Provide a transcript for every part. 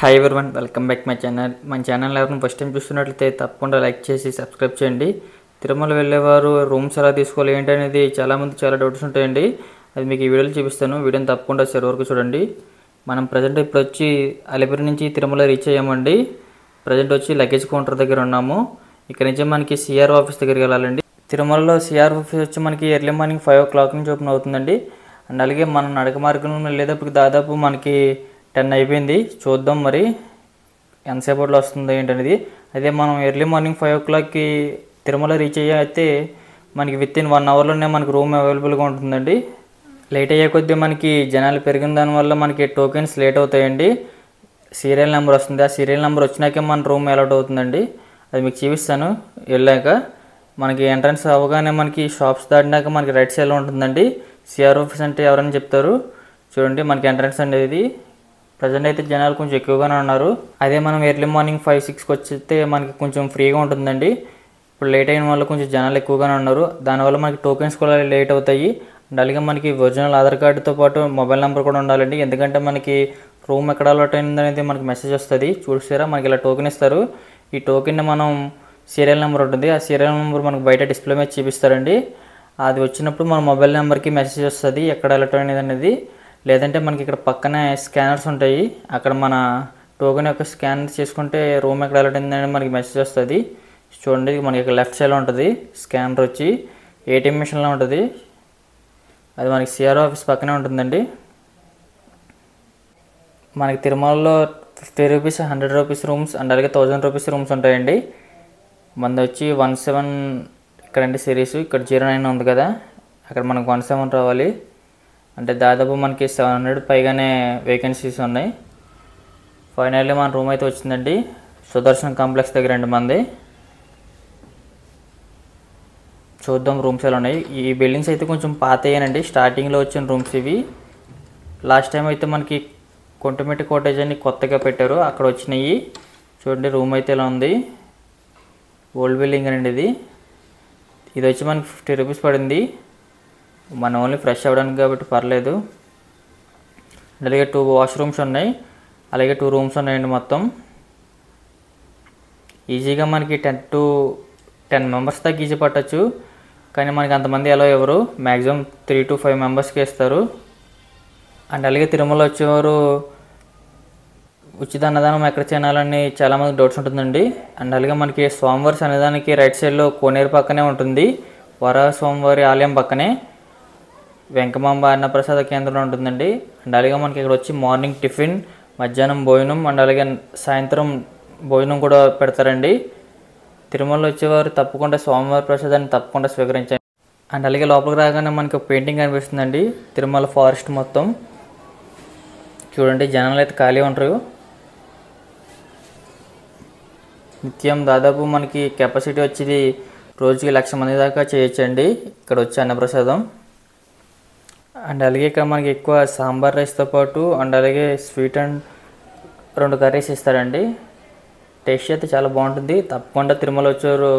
Hi everyone, welcome back my channel. మన channel ఎవరైనా first time చూస్తున్నట్లయితే తప్పకుండా లైక్ చేసి సబ్స్క్రైబ్ చేయండి. తిరుమల వెళ్ళేవారు రూమ్స్ ఎలా తీసుకోవాలి ఏంటి అనేది చాలామంది చాలా డౌట్స్ ఉంటాయండి. అది మీకు ఈ వీడియోలో చూపిస్తాను. వీడియోని తప్పకుండా చివరి వరకు చూడండి. మనం ప్రజెంట్ ఇప్పుడు వచ్చి అలిపిరి నుంచి తిరుమల రీచ్ అయ్యామండి. ప్రజెంట్ వచ్చి లగేజ్ కౌంటర్ దగ్గర ఉన్నాము. ఇక్కడ నుంచి మనకి సిఆర్ ఆఫీస్ దగ్గరికి వెళ్ళాలండి. తిరుమలలో సిఆర్ ఆఫీస్ వచ్చి మనకి ఎర్లీ మార్నింగ్ 5 o'clock నుంచి ఓపెన్ అవుతుందండి. అండ్ అలాగే మనం నడక మార్గంలో వెళ్ళేటప్పటికి దాదాపు మనకి 10 అయిపోయింది. చూద్దాం మరి ఎంతసేపట్లో వస్తుంది ఏంటనేది. అదే మనం ఎర్లీ మార్నింగ్ 5 o'clockకి తిరుమల రీచ్ అయితే మనకి విత్ ఇన్ 1 hourలోనే మనకి రూమ్ అవైలబుల్గా ఉంటుందండి. లేట్ అయ్యే కొద్దీ మనకి జనాలు పెరిగిన దానివల్ల మనకి టోకెన్స్ లేట్ అవుతాయండి. సీరియల్ నెంబర్ వస్తుంది. ఆ సీరియల్ నెంబర్ వచ్చినాకే మన రూమ్ అలాట్ అవుతుందండి. అది మీకు చూపిస్తాను. వెళ్ళాక మనకి ఎంట్రన్స్ అవ్వగానే మనకి షాప్స్ దాటినాక మనకి రైట్ సైడ్లో ఉంటుందండి సిఆర్ ఆఫీస్. అంటే ఎవరైనా చెప్తారు చూడండి. మనకి ఎంట్రన్స్ అనేది ప్రజెంట్ అయితే జనాలు కొంచెం ఎక్కువగానే ఉన్నారు. అదే మనం ఎర్లీ మార్నింగ్ 5-6కి వచ్చితే మనకి కొంచెం ఫ్రీగా ఉంటుందండి. ఇప్పుడు లేట్ అయిన వల్ల కొంచెం జనాలు ఎక్కువగానే ఉన్నారు. దానివల్ల మనకి టోకెన్స్ కూడా లేట్ అవుతాయి. అండ్ అలాగే మనకి ఒరిజినల్ ఆధార్ కార్డుతో పాటు మొబైల్ నెంబర్ కూడా ఉండాలండి. ఎందుకంటే మనకి రూమ్ ఎక్కడ అలాట్ అయింది అనేది మనకి మెసేజ్ వస్తుంది. చూసారా, మనకి ఇలా టోకెన్ ఇస్తారు. ఈ టోకెన్ని మనం సీరియల్ నెంబర్ ఉంటుంది. ఆ సీరియల్ నెంబర్ మనకు బయట డిస్ప్లే మీద చూపిస్తారండి. అది వచ్చినప్పుడు మన మొబైల్ నెంబర్కి మెసేజ్ వస్తుంది ఎక్కడ అలాట్ అనేది అనేది. లేదంటే మనకి ఇక్కడ పక్కనే స్కానర్స్ ఉంటాయి. అక్కడ మన టోకెన్ యొక్క స్కాన్ చేసుకుంటే రూమ్ ఎక్కడ అలాట్ అయిందని మనకి మెసేజ్ వస్తుంది. చూడండి, మనకి ఇక్కడ లెఫ్ట్ సైడ్లో ఉంటుంది స్కానర్ వచ్చి ఏటీఎం మిషన్లో ఉంటుంది. అది మనకి సిఆర్ ఆఫీస్ పక్కనే ఉంటుందండి. మనకి తిరుమలలో 50 రూపీస్, 100 రూపీస్ రూమ్స్ అండ్ అలాగే 1000 రూపీస్ రూమ్స్ ఉంటాయండి. మనది వచ్చి 17 ఇక్కడంటే సిరీస్, ఇక్కడ 09 ఉంది కదా, అక్కడ మనకు 17 రావాలి. అంటే దాదాపు మనకి 700 పైగానే వేకెన్సీస్ ఉన్నాయి. ఫైనల్లీ మన రూమ్ అయితే వచ్చిందండి. సుదర్శన్ కాంప్లెక్స్ దగ్గర అండి మంది. చూద్దాం రూమ్స్ ఎలా ఉన్నాయి. ఈ బిల్డింగ్స్ అయితే కొంచెం పాతయ్యానండి. స్టార్టింగ్లో వచ్చిన రూమ్స్ ఇవి. లాస్ట్ టైం అయితే మనకి కొంటమిట్టి కాటేజ్ అని కొత్తగా పెట్టారు, అక్కడ వచ్చినాయి. చూడండి రూమ్ అయితే ఇలా ఉంది. ఓల్డ్ బిల్డింగ్ అండి ఇది. ఇది వచ్చి మనకి 50 రూపీస్ పడింది. మన ఓన్లీ ఫ్రెష్ అవ్వడానికి కాబట్టి పర్లేదు. అలాగే 2 వాష్రూమ్స్ ఉన్నాయి, అలాగే 2 రూమ్స్ ఉన్నాయండి. మొత్తం ఈజీగా మనకి 10 మెంబర్స్ దాకా ఈజీ పట్టచ్చు. కానీ మనకి అంతమంది ఎలా ఎవరు మ్యాక్సిమం 3 to 5 మెంబర్స్కి ఇస్తారు. అండ్ అలాగే తిరుమల వచ్చేవారు ఉచిత అన్నదానం ఎక్కడ తినాలని చాలామంది డౌట్స్ ఉంటుందండి. అండ్ అలాగే మనకి స్వామివారి సన్నిధానానికి రైట్ సైడ్లో కోనేరు పక్కనే ఉంటుంది. వరాహ స్వామివారి ఆలయం పక్కనే వెంకమాంబ అన్నప్రసాద కేంద్రం ఉంటుందండి. అండ్ అలాగే మనకి ఇక్కడ వచ్చి మార్నింగ్ టిఫిన్, మధ్యాహ్నం భోజనం అండ్ అలాగే సాయంత్రం భోజనం కూడా పెడతారండి. తిరుమలలో వచ్చేవారు తప్పకుండా స్వామివారి ప్రసాదాన్ని తప్పకుండా స్వీకరించండి. అండ్ అలాగే లోపలికి రాగానే మనకి ఒక పెయింటింగ్ కనిపిస్తుందండి, తిరుమల ఫారెస్ట్ మొత్తం. చూడండి, జనాలు అయితే ఖాళీ ఉంటారు. నిత్యం దాదాపు మనకి కెపాసిటీ వచ్చేది రోజుకి 1,00,000 మంది దాకా చేయొచ్చండి ఇక్కడ వచ్చి అన్నప్రసాదం. అండ్ అలాగే ఇక్కడ మనకి ఎక్కువ సాంబార్ రైస్తో పాటు అండ్ అలాగే స్వీట్ అండ్ 2 కర్రీస్ ఇస్తారండి. టేస్ట్ అయితే చాలా బాగుంటుంది. తప్పకుండా తిరుమల వచ్చారు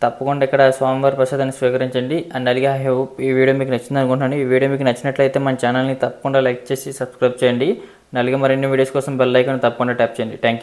తప్పకుండా ఇక్కడ స్వామివారి ప్రసాదాన్ని స్వీకరించండి. అండ్ అలాగే ఐ హోప్ ఈ వీడియో మీకు నచ్చింది అనుకుంటున్నాను. ఈ వీడియో మీకు నచ్చినట్లయితే మన ఛానల్ని తప్పకుండా లైక్ చేసి సబ్స్క్రైబ్ చేయండి. అండ్ అలాగే మరిన్ని వీడియోస్ కోసం బెల్ ఐకాన్ తప్పకుండా ట్యాప్ చేయండి. Thank you.